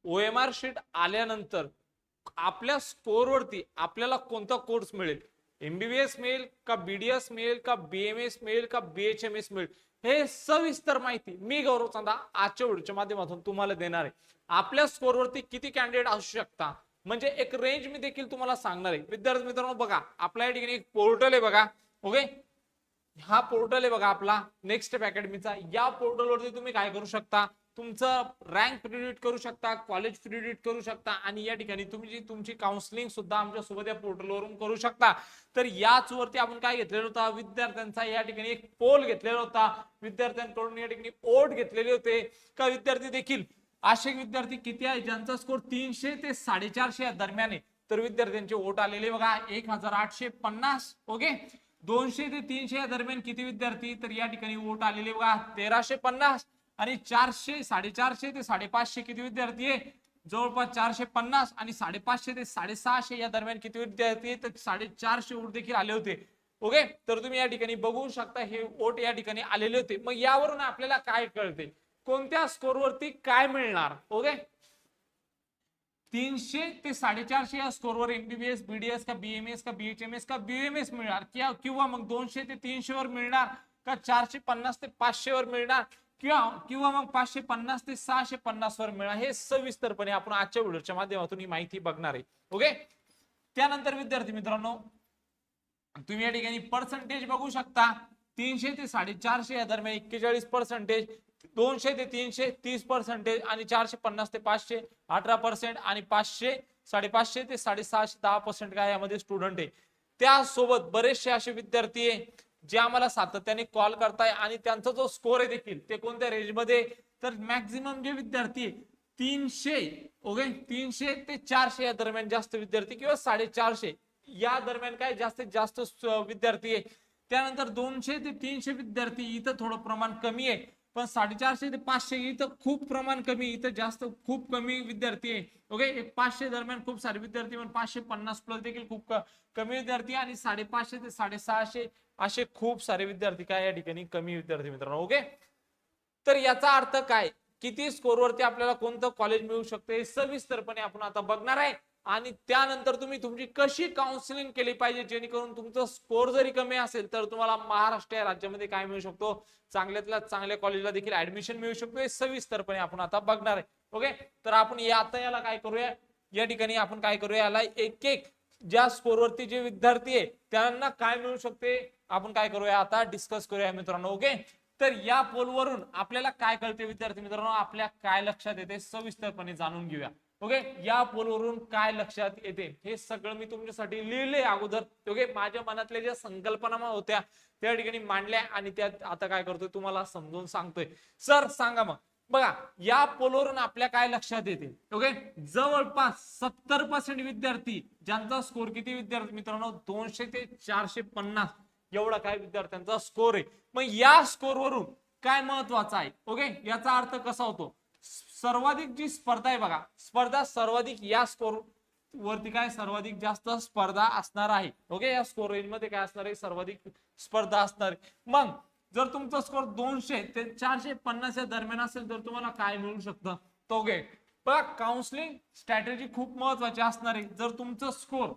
OMR sheet आल्यानंतर आपल्या स्कोरवरती आपल्याला कोणता कोर्स मिळेल, MBBS मिळेल का BDS मिळेल का BMS मिळेल का BHMS मिळेल, हे सविस्तर माहिती मी गौरव चांदा आजच्या व्हिडिओच्या माध्यमातून तुम्हाला देणार आहे. आपल्या स्कोरवरती किती कॅन्डिडेट असू शकता म्हणजे एक रेंज मी देखील तुम्हाला सांगणार आहे. विद्यार्थी मित्रांनो बघा, आपल्या या ठिकाणी एक पोर्टल आहे बघा. ओके, हा पोर्टल आहे बघा आपला नेक्स्ट स्टेप अकॅडमीचा. या पोर्टलवरती तुम्ही काय करू शकता, तुमचं रँक प्रिडिक्ट करू शकता, कॉलेज प्रिडिक्ट करू शकता आणि या ठिकाणी तुम्ही तुमची काउन्सिलिंग सुद्धा आमच्या सोबत या पोर्टलवरून करू शकता. तर याच वरती आपण काय घेतलेला होता, विद्यार्थ्यांचा या ठिकाणी एक पोल घेतलेला होता, विद्यार्थ्यांकडून या ठिकाणी ओट घेतलेले होते का विद्यार्थी देखील असे विद्यार्थी किती आहे ज्यांचा स्कोर 300 ते 450 या दरम्यान आहे. तर विद्यार्थ्यांचे वोट आलेले बघा 1850. ओके, 200 ते 300 या दरम्यान किती विद्यार्थी, तर या ठिकाणी वोट आलेले बघा 1350. आणि 400 450 ते 550 किती विद्यार्थी आहे, जवळपास 450. आणि 550 ते 650 या दरम्यान किती विद्यार्थी, तर 450 वोट देखील आले होते. ओके, तर तुम्ही या ठिकाणी बघू शकता हे वोट या ठिकाणी आलेले होते. मग यावरून आपल्याला काय कळते, कोणत्या स्कोरवरती काय मिळणार. ओके, 300 ते 450 या स्कोरवर MBBS BDS का BMS का BHMS का BMS मिळणार, किंवा मग 200 ते 300 वर मिळणार का 450 ते 500 वर मिळणार, किंवा मग 550 ते 650 वर मिळणार. हे सविस्तरपणे आपण आजच्या व्हिडिओच्या माध्यमातून ही माहिती बघणार आहे. ओके, त्यानंतर विद्यार्थी मित्रांनो तुम्ही या ठिकाणी पर्सेंटेज बघू शकता. 300 ते 450 या दरम्यान 41%, 200 ते 300 30%, आणि 450 ते 500 18%, आणि 500 550 ते 650 10% काय यामध्ये स्टुडंट आहे. त्यासोबत बरेचसे असे विद्यार्थी आहे जे आम्हाला सातत्याने कॉल करताय आणि त्यांचा जो स्कोर आहे देखील ते कोणत्या रेंजमध्ये, तर मॅक्झिमम जे विद्यार्थी 300 ओके 300 ते 400 या दरम्यान जास्त विद्यार्थी, किंवा 450 या दरम्यान काय जास्तीत जास्त विद्यार्थी आहे. त्यानंतर 200 ते 300 विद्यार्थी इथं थोडं प्रमाण कमी आहे, पण 450 ते 500 इथं खूप प्रमाण कमी, इथं जास्त खूप कमी विद्यार्थी आहे. ओके, 500 दरम्यान खूप सारे विद्यार्थी, पण 550 प्लस देखील खूप कमी विद्यार्थी, आणि 550 ते 650 असे खूप सारे विद्यार्थी काय या ठिकाणी कमी विद्यार्थी मित्रांनो. ओके, तर याचा अर्थ काय, किती स्कोरवरती आपल्याला कोणतं कॉलेज मिळू शकते हे सविस्तरपणे आपण आता बघणार आहे. आणि त्यानंतर तुम्ही तुमची कशी काउन्सिलिंग केली पाहिजे जेणेकरून तुमचं स्कोर जरी कमी असेल तर तुम्हाला महाराष्ट्र या राज्यामध्ये काय मिळू शकतो, चांगल्यातल्या चांगल्या कॉलेजला देखील ऍडमिशन मिळू शकतो. हे सविस्तरपणे आपण आता बघणार आहे. ओके, तर आपण आता याला काय करूया, या ठिकाणी आपण काय करूया, याला एक एक ज्या स्कोरवरती जे विद्यार्थी आहे त्यांना काय मिळू शकते आपण काय करूया आता डिस्कस करूया मित्रांनो. ओके, तर या पोलवरून आपल्याला काय कळते विद्यार्थी मित्रांनो, आपल्या काय लक्षात येते सविस्तरपणे जाणून घेऊया. ओके, या पोलवरून काय लक्षात येते हे सगळं मी तुमच्यासाठी लिहिले अगोदर. ओके, माझ्या मनातल्या ज्या संकल्पना होत्या त्या ठिकाणी मांडल्या आणि त्यात आता काय करतोय तुम्हाला समजून सांगतोय. सर सांगा मग, बघा या पोलवरून आपल्या काय लक्षात येते. ओके, जवळपास 70% विद्यार्थी ज्यांचा स्कोर किती विद्यार्थी मित्रांनो 200 ते 450 एवढा काय विद्यार्थ्यांचा स्कोर आहे. मग या स्कोर वरून काय महत्वाचं आहे. ओके, याचा अर्थ कसा होतो, सर्वाधिक जी स्पर्धा आहे बघा, स्पर्धा सर्वाधिक या स्कोर वरती काय सर्वाधिक जास्त स्पर्धा असणार आहे. ओके, या स्कोर रेंज मध्ये काय असणार आहे, सर्वाधिक स्पर्धा असणार आहे. मग जर तुमचा स्कोर 200 ते 450 या दरम्यान असेल तर तुम्हाला काय मिळू शकतं, तो घे. बघा काउन्सिलिंग स्ट्रॅटेजी खूप महत्वाची असणार आहे. जर तुमचं स्कोर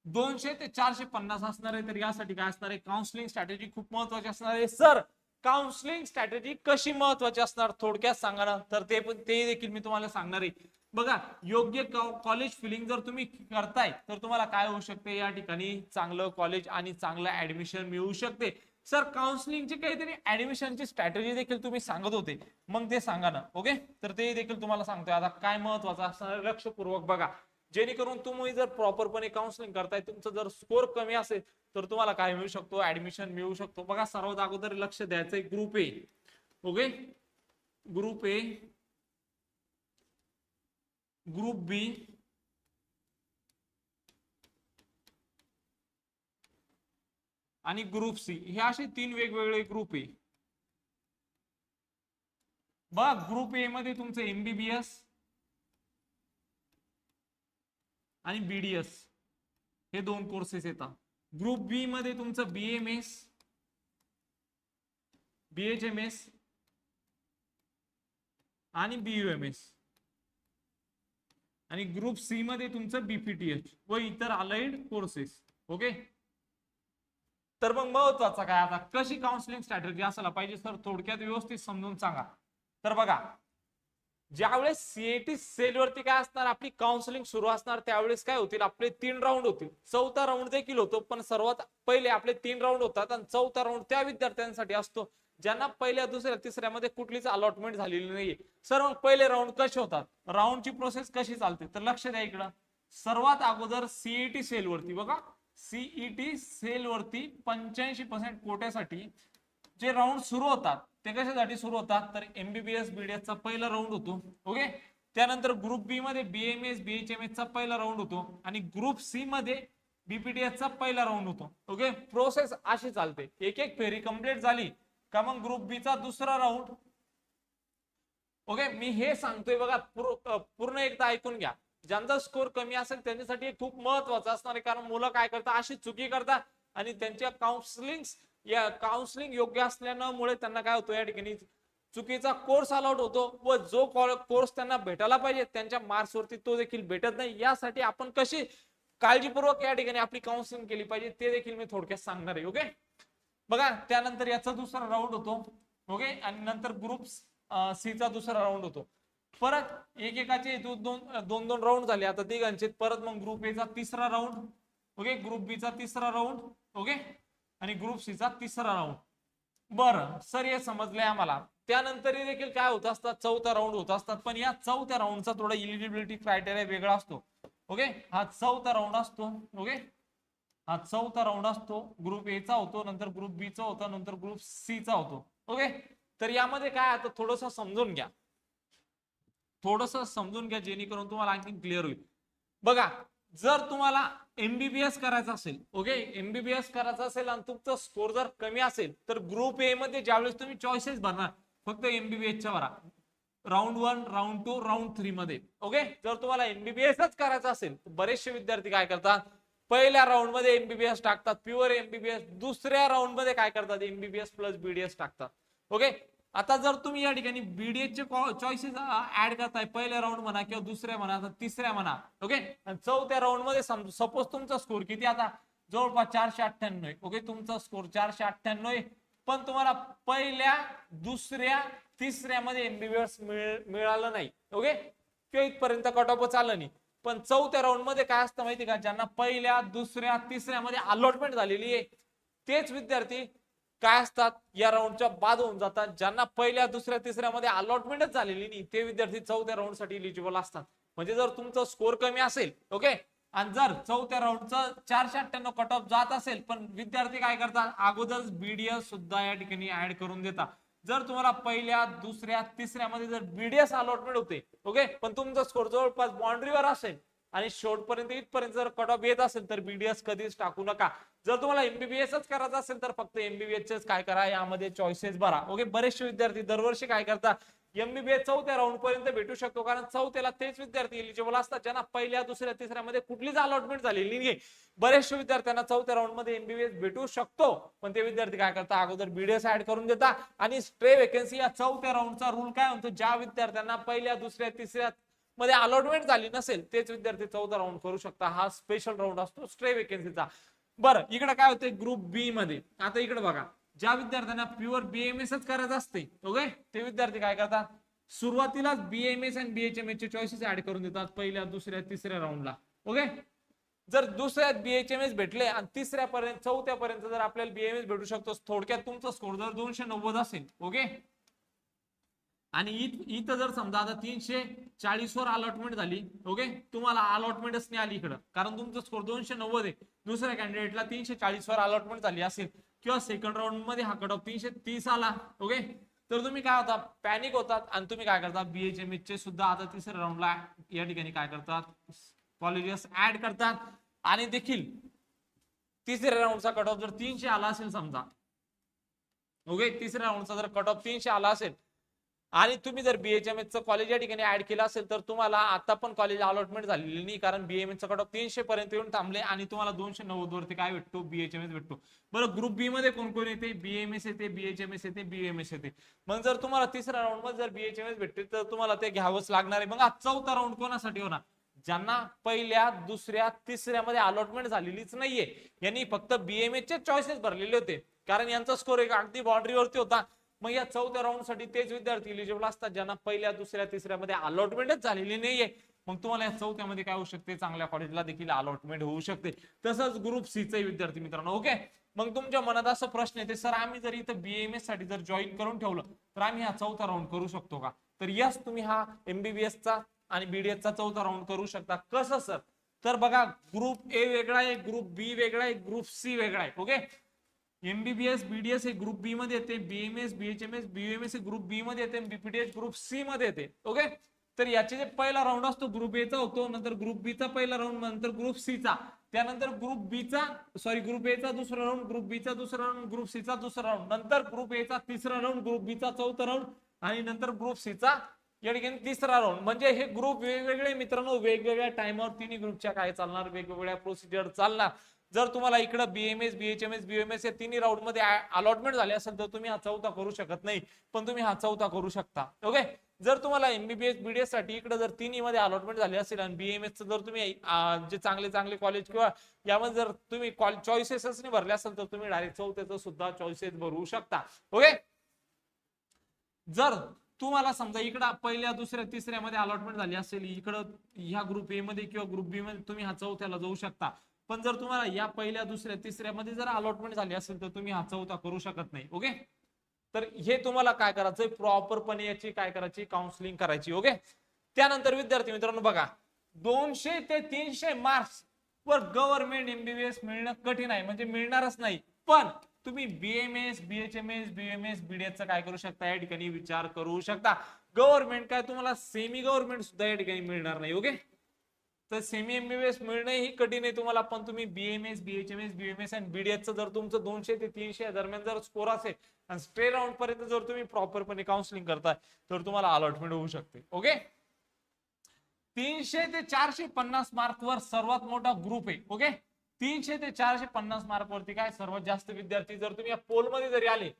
200 ते 450 असणार आहे तर यासाठी काय असणार आहे, काउन्सिलिंग स्ट्रॅटेजी खूप महत्वाची असणार आहे. सर काउन्सिलिंग स्ट्रॅटेजी कशी महत्वाची असणार थोडक्यात सांगा ना, तर ते देखील मी तुम्हाला सांगणार आहे. बघा, योग्य कॉलेज फिलिंग जर तुम्ही करताय तर तुम्हाला काय होऊ शकते, या ठिकाणी चांगलं कॉलेज आणि चांगलं ऍडमिशन मिळू शकते. सर काउन्सिलिंगची काहीतरी ऍडमिशनची स्ट्रॅटेजी देखील तुम्ही सांगत होते, मग ते सांगा ना. ओके, तर ते देखील तुम्हाला सांगतोय. आता काय महत्वाचं असणार लक्षपूर्वक बघा, जेणेकरून तुम्ही जर प्रॉपरपणे काउन्सिलिंग करताय, तुमचं जर स्कोर कमी असेल तर तुम्हाला काय मिळू शकतो, ऍडमिशन मिळू शकतो. बघा सर्वात अगोदर लक्ष द्यायचंय group A. Okay, group A, group B आणि ग्रुप सी, हे असे 3 वेगवेगळे ग्रुप आहे. बघा ग्रुप ए मध्ये तुमचं MBBS आणि BDS हे 2 कोर्सेस येतात. ग्रुप बी मध्ये तुमचं BMS, BHMS आणि BUMS आणि ग्रुप सी मध्ये तुमचं बीपीटीएच व इतर अलाइड कोर्सेस. ओके, तर मग महत्वाचं काय आता, कशी काउन्सिलिंग स्ट्रॅटेजी असायला पाहिजे सर, थोडक्यात व्यवस्थित समजून सांगा. तर बघा, ज्यावेळेस सीएटी सेल वरती काय असणार, आपली काउन्सिलिंग सुरू असणार, त्यावेळेस काय होतील, आपले 3 राऊंड होतील. चौथा राऊंड देखील होतो, पण सर्वात पहिले आपले 3 राऊंड होतात आणि चौथा राऊंड त्या विद्यार्थ्यांसाठी असतो ज्यांना पहिल्या दुसऱ्या तिसऱ्यामध्ये कुठलीच अलॉटमेंट झालेली नाहीये. सर मग पहिले राऊंड कसे होतात, राऊंडची प्रोसेस कशी चालते, तर लक्ष द्या इकडं. सर्वात अगोदर सीईटी सेल वरती बघा, सीईटी सेल वरती 85% कोट्यासाठी जे राऊंड सुरू होतात ते कशासाठी सुरू होतात, तर एमबीबीएस बीडीएस चा पहिला राऊंड होतो. ओके, त्यानंतर ग्रुप बी मध्ये बीएमएस बीएचएमएस चा पहिला राऊंड होतो आणि ग्रुप सी मध्ये बीपीटीएस चा पहिला राऊंड होतो. ओके, प्रोसेस अशी चालते. एक एक फेरी कंप्लीट झाली का मग ग्रुप बी चा दुसरा राऊंड. ओके, मी हे सांगतोय बघा, पूर्ण एकदा ऐकून घ्या. ज्यांचा स्कोर कमी असेल त्यांच्यासाठी हे खूप महत्वाचं असणार आहे, कारण मुलं काय करतात, अशी चुकी करतात आणि त्यांच्या काउन्सिलिंग योग्य असल्यामुळे त्यांना काय होतं, या ठिकाणी चुकीचा कोर्स अलॉट होतो व जो कोर्स त्यांना भेटायला पाहिजे त्यांच्या मार्क्स वरती तो देखील भेटत नाही. यासाठी आपण कशी काळजीपूर्वक या ठिकाणी आपली काउन्सिलिंग केली पाहिजे ते देखील मी थोडक्यात सांगणार आहे. ओके, बघा, त्यानंतर याचा दुसरा राऊंड होतो. ओके, आणि नंतर ग्रुप सी चा दुसरा राऊंड होतो. परत एकेकाचे दोन राऊंड झाले आता तिघांचे. परत मग ग्रुप ए चा तिसरा राऊंड. ओके, ग्रुप बी चा तिसरा राऊंड. ओके, आणि ग्रुप सी चा तिसरा राऊंड. बरं सर, हे समजलंय आम्हाला. त्यानंतर देखील काय होत असतात, चौथा राऊंड होत असतात, पण या चौथ्या राऊंडचा थोडा इलिजिबिलिटी क्रायटेरिया वेगळा असतो. ओके, हा चौथा राऊंड असतो. ओके, हा चौथा राऊंड असतो. ग्रुप ए चा होतो, नंतर ग्रुप बी चा होतो, नंतर ग्रुप सी चा होतो. ओके, तर यामध्ये काय आता थोडंसं समजून घ्या, जेणेकरून तुम्हाला आणखी क्लिअर होईल. बघा, जर तुम्हाला एमबीबीएस करायचं असेल, ओके, एमबीबीएस करायचं असेल आणि तुमचा स्कोर जर कमी असेल तर ग्रुप ए मध्ये ज्यावेळेस तुम्ही चॉईसेस भरणार फक्त एमबीबीएसच्या भरा, राऊंड 1, राऊंड 2, राऊंड 3 मध्ये. ओके, जर तुम्हाला एमबीबीएसच करायचं असेल तर बरेचसे विद्यार्थी काय करतात, पहिल्या राऊंड मध्ये एमबीबीएस टाकतात, प्युअर एमबीबीएस. दुसऱ्या राऊंड मध्ये काय करतात, एमबीबीएस प्लस बीडीएस टाकतात. ओके, आता जर तुम्ही या ठिकाणी बीडीएस चे चॉईसेस ऍड करताय, पहिल्या राऊंड म्हणा किंवा दुसऱ्या म्हणा, तिसऱ्या म्हणा. ओके, आणि चौथ्या राऊंड मध्ये सपोज तुमचा स्कोर किती, आता जवळपास 498 आहे. ओके, तुमचा स्कोर 498 आहे, पण तुम्हाला पहिल्या दुसऱ्या तिसऱ्या मध्ये एमबीबीएस मिळालं नाही. ओके, किंवा इथपर्यंत कट ऑफ आलं नाही, पण चौथ्या राऊंड मध्ये काय असतं माहिती का, ज्यांना पहिल्या दुसऱ्या तिसऱ्या मध्ये अलॉटमेंट झालेली आहे तेच विद्यार्थी काय असतात, या राऊंडच्या बाद होऊन जातात. ज्यांना पहिल्या दुसऱ्या तिसऱ्या मध्ये अलॉटमेंटच झालेली नाही ते विद्यार्थी चौथ्या राऊंड साठी इलिजिबल असतात. म्हणजे जर तुमचा स्कोर कमी असेल, ओके, आणि जर चौथ्या राऊंडचा 498 कट ऑफ जात असेल, पण विद्यार्थी काय करतात, अगोदरच बीडीएस सुद्धा या ठिकाणी ऍड करून देतात. जर तुम्हाला पहिल्या दुसऱ्या तिसऱ्या मध्ये जर बीडीएस अलॉटमेंट होते, ओके, पण तुमचा स्कोर जवळपास बाउंड्रीवर असेल आणि शेवटपर्यंत इथपर्यंत जर कट ऑफ येत असेल तर बीडीएस कधीच टाकू नका. जर तुम्हाला एमबीबीएसच करायचं असेल तर फक्त एमबीबीएसच काय करा, यामध्ये चॉईसेस भरा. ओके, बरेचसे विद्यार्थी दरवर्षी काय करतात, एमबीबीएस चौथ्या राऊंड पर्यंत भेटू शकतो, कारण चौथ्याला तेच विद्यार्थी एलिजिबल असतात ज्यांना पहिल्या दुसऱ्या तिसऱ्या मध्ये कुठलीच अलॉटमेंट झालेली नाही. बरेचशा विद्यार्थ्यांना चौथ्या राऊंड मध्ये एमबीबीएस भेटू शकतो, पण ते विद्यार्थी काय करतात, अगोदर बीडीएस ऍड करून देतात. आणि स्ट्रे वेकेन्सी या चौथ्या राऊंडचा रूल काय म्हणतो, ज्या विद्यार्थ्यांना पहिल्या दुसऱ्या तिसऱ्या मध्ये अलॉटमेंट झाली नसेल तेच विद्यार्थी चौथा राऊंड करू शकता. हा स्पेशल राऊंड असतो स्ट्रे वेकेन्सीचा. बरं, इकडे काय होतंय ग्रुप बी मध्ये. आता इकडे बघा, ज्या विद्यार्थ्यांना प्युअर बीएमएसच करायचं असते, ओके, ते विद्यार्थी काय करतात, सुरुवातीलाच बीएमएस आणि बीएचएमएस चे चॉईसेस ऍड करून देतात पहिल्या दुसऱ्या तिसऱ्या राऊंडला. ओके, जर दुसऱ्यात बीएचएमएस भेटले आणि तिसऱ्या पर्यंत चौथ्या पर्यंत जर आपल्याला बीएमएस भेटू शकतो, थोडक्यात तुमचा स्कोर जर 290 असेल, ओके, आणि इथं जर समजा आता 340 वर अलॉटमेंट झाली, ओके, तुम्हाला अलॉटमेंटच नाही आली इकडं, कारण तुमचा स्कोर 290 आहे, दुसऱ्या कॅन्डिडेटला 340 वर अलॉटमेंट झाली असेल किंवा सेकंड राऊंड मध्ये हा कट ऑफ 330 आला, ओके, तर तुम्ही काय होता, पॅनिक होतात आणि तुम्ही काय करता, बीएचएमएस चे सुद्धा आता तिसऱ्या राऊंडला या ठिकाणी काय करतात, कॉलेजेस ऍड करतात. आणि देखील तिसऱ्या राऊंडचा कट ऑफ जर 300 आला असेल समजा, ओके, तिसऱ्या राऊंडचा जर कट ऑफ 300 आला असेल आणि तुम्ही जर बीएचएमएस चं कॉलेज या ठिकाणी ऍड केलं असेल तर तुम्हाला आता पण कॉलेज अलॉटमेंट झालेली नाही, कारण बीएमएस चा कट ऑफ 300 पर्यंत येऊन थांबले आणि तुम्हाला 290 वरती काय भेटतो, बीएचएमएस भेटतो. बरं, ग्रुप बी मध्ये कोण कोण येते, बीएमएस येते, बीएचएमएस येते, बीएमएस येते. मग जर तुम्हाला तिसऱ्या राऊंड मध्ये जर बीएचएमएस भेटते तर तुम्हाला ते घ्यावंच लागणार आहे. मग हा चौथा राऊंड कोणासाठी होणार, ज्यांना पहिल्या दुसऱ्या तिसऱ्या मध्ये अलॉटमेंट झालेलीच नाहीये, यांनी फक्त बीएमएस चे चॉईसेस भरलेले होते, कारण यांचा स्कोर एक अगदी बाउंड्रीवरती होता. मग या चौथ्या राऊंड साठी तेच विद्यार्थी इलिजिबल असतात ज्यांना पहिल्या दुसऱ्या तिसऱ्या मध्ये अलॉटमेंटच झालेली नाहीये. मग तुम्हाला या चौथ्यामध्ये काय होऊ शकते, चांगल्या कॉलेजला देखील अलॉटमेंट होऊ शकते. तसंच ग्रुप सी चे विद्यार्थी मित्रांनो. ओके, मग तुमच्या मनात असा प्रश्न येते, सर आम्ही जर इथं बीएमएस साठी जर जॉईन करून ठेवलं तर आम्ही हा चौथा राऊंड करू शकतो का? तर यस, तुम्ही हा एमबीबीएस चा आणि बीडीएस चा चौथा राऊंड करू शकता. कसं सर? तर बघा, ग्रुप ए वेगळा आहे, ग्रुप बी वेगळा आहे, ग्रुप सी वेगळा आहे. ओके, एमबीबीएस बीडीएस हे ग्रुप बी मध्ये येते, बीएमएस बीएचएमएस बीयूएमएस हे ग्रुप बी मध्ये येते, बीपीडीएस ग्रुप सी मध्ये येते. ओके, तर याचे जे पहिला राऊंड असतो ग्रुप ए चा होतो, नंतर ग्रुप बी चा पहिला राऊंड, नंतर ग्रुप सी चा, त्यानंतर ग्रुप बी चा ग्रुप ए चा दुसरा राऊंड, ग्रुप बी चा दुसरा राऊंड, ग्रुप सी चा दुसरा राऊंड, नंतर ग्रुप ए चा तिसरा राऊंड, ग्रुप बी चा चौथा राऊंड आणि नंतर ग्रुप सी चा या ठिकाणी तिसरा राऊंड. म्हणजे हे ग्रुप वेगवेगळे मित्रांनो, वेगवेगळ्या टाइमवर तिन्ही ग्रुपच्या काय चालणार, वेगवेगळ्या प्रोसिजर चालणार. जर तुम्हाला इकडे बीएमएस बीएचएमएस बीएमएस या तिन्ही राऊंड मध्ये अलॉटमेंट झाले असेल तर तुम्ही हा चौथा करू शकत नाही, पण तुम्ही हा चौथा करू शकता. ओके, जर तुम्हाला एमबीबीएस बीडीएस साठी इकडे जर तिन्ही मध्ये अलॉटमेंट झाले असेल आणि बीएमएस जर तुम्ही जे चांगले चांगले कॉलेज किंवा यामध्ये जर तुम्ही चॉईसेस नाही भरले असेल तर तुम्ही डायरेक्ट चौथ्याचं सुद्धा चॉईसेस भरू शकता. ओके, जर तुम्हाला समजा इकडं पहिल्या दुसऱ्या तिसऱ्या मध्ये अलॉटमेंट झाली असेल, इकडं ह्या ग्रुप ए मध्ये किंवा ग्रुप बी मध्ये तुम्ही हा चौथ्याला जाऊ शकता. पण जर तुम्हाला या पहिल्या दुसऱ्या तिसऱ्या मध्ये जर अलॉटमेंट झाली असेल तर तुम्ही हा चौथा करू शकत नाही. ओके, तर हे तुम्हाला काय करायचंय, प्रॉपरपणे याची काय करायची, काउन्सिलिंग करायची. ओके, त्यानंतर विद्यार्थी मित्रांनो बघा, 200 ते 300 मार्क्स वर गव्हर्नमेंट एमबीबीएस मिळणं कठीण आहे, म्हणजे मिळणारच नाही. पण तुम्ही बीएमएस बीएचएमएस बीएमएस बीडीएस चा काय करू शकता, या ठिकाणी विचार करू शकता. गव्हर्नमेंट काय तुम्हाला सेमी गव्हर्नमेंट सुद्धा या ठिकाणी मिळणार नाही. ओके, तर सेमी एमबीबीएस मिळणं ही कठीण आहे तुम्हाला, पण तुम्ही बीएमएस बीएचएमएस बीएमएस आणि बीडीएस जर तुमचं 200 ते 300 दरम्यान जर स्कोर असेल आणि स्टे राऊंड पर्यंत जर तुम्ही प्रॉपरपणे काउन्सिलिंग करताय तर तुम्हाला अलॉटमेंट होऊ शकते. ओके, 300 ते 450 मार्क वर सर्वात मोठा ग्रुप आहे. ओके, 300 ते 450 मार्क वरती काय सर्वात जास्त विद्यार्थी, जर तुम्ही या पोल मध्ये जरी आले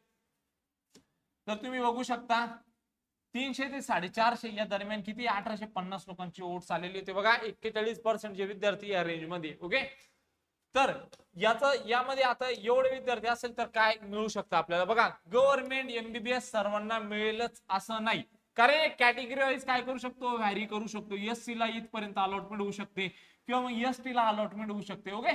तर तुम्ही बघू शकता 300 ते 450 या दरम्यान किती 1850 लोकांची वोट्स आलेली होते बघा, 41% जे विद्यार्थी या रेंज मध्ये. ओके, तर यामध्ये आता एवढे विद्यार्थी असेल तर काय मिळू शकतं आपल्याला बघा, गव्हर्नमेंट एमबीबीएस सर्वांना मिळेलच असं नाही, कारण कॅटेगरी वाईज काय करू शकतो, व्हॅरी करू शकतो. एससी ला इथपर्यंत अलॉटमेंट होऊ शकते किंवा मग एसटी ला अलॉटमेंट होऊ शकते. ओके,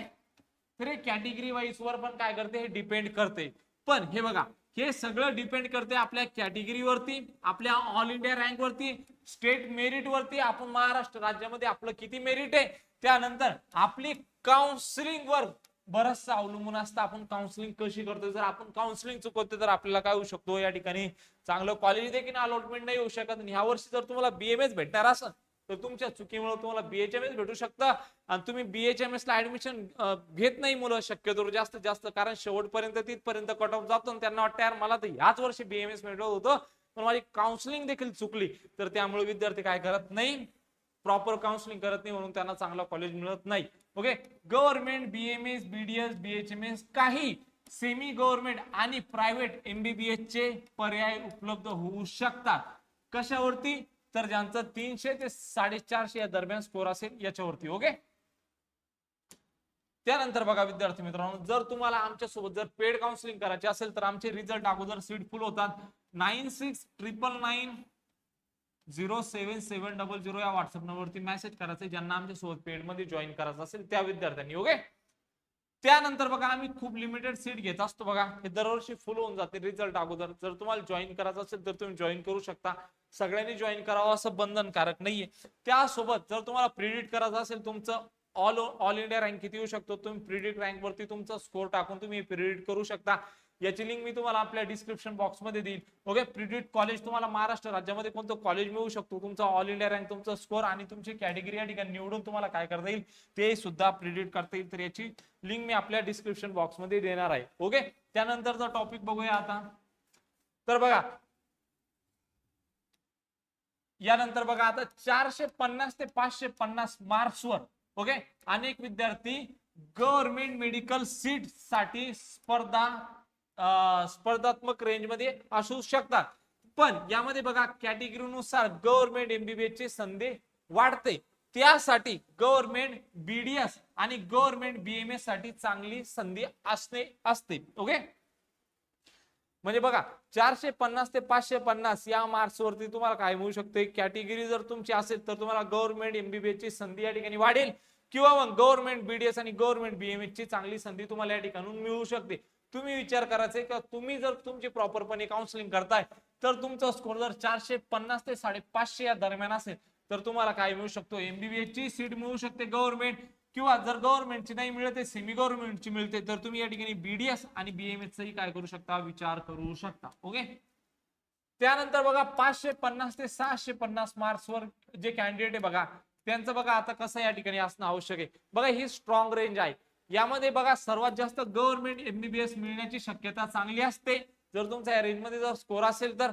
तर हे कॅटेगरी वाईज वर पण काय करते, हे डिपेंड करते. पण हे बघा, हे सगळं डिपेंड करते आपल्या कॅटेगरीवरती, आपल्या ऑल इंडिया रँक वरती, स्टेट मेरिट वरती, आपण महाराष्ट्र राज्यामध्ये आपलं किती मेरिट आहे, त्यानंतर आपली काउन्सिलिंग वर बरंचसं अवलंबून असतं. आपण काउन्सिलिंग कशी करतो, जर आपण काउन्सिलिंग चुकवतो तर आपल्याला काय होऊ शकतो, या ठिकाणी चांगलं कॉलेज देखील अलॉटमेंट नाही होऊ शकत. ह्या वर्षी जर तुम्हाला बीएमएस भेटणार असेल तर तुमच्या चुकीमुळे तुम्हाला बीएचएमएस भेटू शकतं आणि तुम्ही बीएचएमएस ला ऍडमिशन घेत नाही मुलं शक्यतो जास्तीत जास्त, कारण शेवटपर्यंत तिथपर्यंत कट ऑफ जातो आणि त्यांना वाटतं यार मला तर ह्याच वर्षी बीएमएस मिळत होतं पण माझी काउन्सिलिंग देखील चुकली, तर त्यामुळे विद्यार्थी काय करत नाही, प्रॉपर काउन्सिलिंग करत नाही, म्हणून त्यांना चांगला कॉलेज मिळत नाही. Okay, government BMS BDS BHMS काही सेमी गव्हर्नमेंट आणि प्रायव्हेट एमबीबीएस चे पर्याय उपलब्ध होऊ शकतात. कशावरती, तर ज्यांचं 300 ते 450 या दरम्यान स्कोर असेल याच्यावरती. ओके, त्यानंतर बघा विद्यार्थी मित्रांनो, जर तुम्हाला आमच्या सोबत जर पेड काउन्सिलिंग करायचे असेल तर आमचे रिझल्ट अगोदर सीट फुल होतात. 9699907700 या व्हॉट्सअप नंबरवरती मेसेज करायचे ज्यांना आमच्या सोबत पेड मध्ये जॉईन करायचं असेल त्या विद्यार्थ्यांनी. ओके, त्यानंतर बघा आम्ही खूप लिमिटेड सीट घेत असतो बघा, हे दरवर्षी फुल होऊन जाते रिझल्ट अगोदर. जर तुम्हाला जॉईन करायचं असेल तर तुम्ही जॉईन करू शकता, सगळ्यांनी जॉईन करावं असं बंधनकारक नाहीये. त्यासोबत जर तुम्हाला प्रिडिक्ट करायचं असेल तुमचं ऑल इंडिया रँक किती येऊ शकतो, तुम्ही प्रिडिक्ट रँक वरती तुमचा स्कोर टाकून तुम्ही प्रिडिक्ट करू शकता. याची लिंक मी तुम्हाला आपल्या डिस्क्रिप्शन बॉक्स मध्ये देईल. ओके, प्रिडिक्ट कॉलेज तुम्हाला महाराष्ट्र राज्यामध्ये कोणतं कॉलेज मिळू शकतो, तुमचा ऑल इंडिया रँक, तुमचा स्कोर आणि तुमची कॅटेगरी या ठिकाणी निवडून तुम्हाला काय करता येईल ते सुद्धा प्रिडिक्ट करता येईल. तर याची लिंक मी आपल्या डिस्क्रिप्शन बॉक्स मध्ये देणार आहे. ओके, त्यानंतरचा टॉपिक बघूया आता. तर बघा यानंतर बघा आता 450 ते 550 मार्क्स वर ओके अनेक विद्यार्थी गव्हर्नमेंट मेडिकल सीट साठी स्पर्धात्मक रेंज मध्ये असू शकतात. पण यामध्ये बघा कॅटेगरीनुसार गव्हर्नमेंट एमबीबीएस ची संधी वाढते. त्यासाठी गव्हर्नमेंट बीडीएस आणि गव्हर्नमेंट बीएमएस साठी चांगली संधी असते. ओके, म्हणजे बघा 450 ते 550 या मार्क्स वरती तुम्हाला काय मिळू शकते, कॅटेगरी जर तुमची असेल तर तुम्हाला गव्हर्नमेंट एमबीबीएस ची संधी या ठिकाणी वाढेल, किंवा मग गव्हर्नमेंट बीडीएस आणि गव्हर्नमेंट बीएमएस ची चांगली संधी तुम्हाला या ठिकाणून मिळू शकते. तुम्ही विचार करायचे का तुम्ही जर तुमची प्रॉपरपणे काउन्सिलिंग करताय तर तुमचा स्कोर जर 450 ते 550 या दरम्यान असेल तर तुम्हाला काय मिळू शकतो, एमबीबीएस ची सीट मिळू शकते गव्हर्नमेंट, किंवा जर गव्हर्नमेंटची नाही मिळते सेमी गव्हर्नमेंटची मिळते तर तुम्ही या ठिकाणी बीडीएस आणि बीएमएस चाही काय करू शकता, विचार करू शकता. ओके, त्यानंतर बघा 550 ते 650 मार्क्स वर जे कॅन्डिडेट आहे बघा त्यांचं बघा आता कसं या ठिकाणी असणं आवश्यक आहे. बघा ही स्ट्रॉंग रेंज आहे, यामध्ये बघा सर्वात जास्त गव्हर्नमेंट एमबीबीएस मिळण्याची शक्यता चांगली असते. जर तुमचा या रेंज मध्ये जर स्कोर असेल तर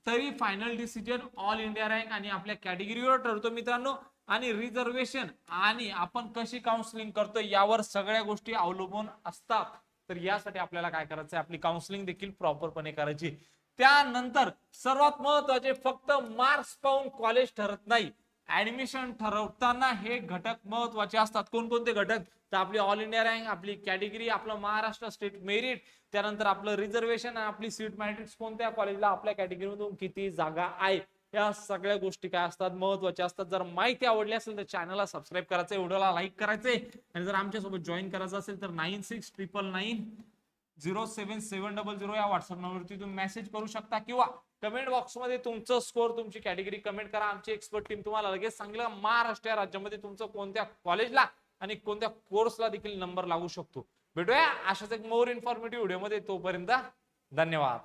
तरी final decision all India rank आणि आपल्या कॅटेगरीवर ठरतो मित्रांनो, आणि रिझर्वेशन आणि आपण कशी काउन्सिलिंग करतो यावर सगळ्या गोष्टी अवलंबून असतात. तर यासाठी आपल्याला काय करायचं, आपली काउन्सिलिंग देखील प्रॉपरपणे करायची. त्यानंतर सर्वात महत्वाचे फक्त मार्क्स पाहून कॉलेज ठरत नाही, ऍडमिशन ठरवताना हे घटक महत्वाचे असतात. कोणकोणते घटक, तर आपली ऑल इंडिया रँक, आपली कॅटेगरी, आपलं महाराष्ट्र स्टेट मेरिट, त्यानंतर आपलं रिझर्वेशन, आपली सीट मॅट्रिक्स, कोणत्या कॉलेजला आपल्या कॅटेगरीमधून किती जागा आहे, या सगळ्या गोष्टी काय असतात, महत्वाच्या असतात. जर माहिती आवडली असेल तर चॅनलला सबस्क्राईब करायचंय, व्हिडिओला लाईक करायचंय, आणि जर आमच्यासोबत जॉईन करायचं असेल तर 9699907700 या व्हॉट्सअप नंबरवरती तुम्ही मेसेज करू शकता, किंवा कमेंट बॉक्स मध्ये तुमचं स्कोर, तुमची कॅटेगरी कमेंट करा. आमची एक्सपर्ट टीम तुम्हाला लगेच सांगेल महाराष्ट्र या राज्यामध्ये तुमचं कोणत्या कॉलेजला आणि कोणत्या कोर्सला देखील नंबर लागू शकतो. भेटूया अशाच एक मोर इन्फॉर्मेटिव्ह व्हिडिओ मध्ये, तोपर्यंत धन्यवाद.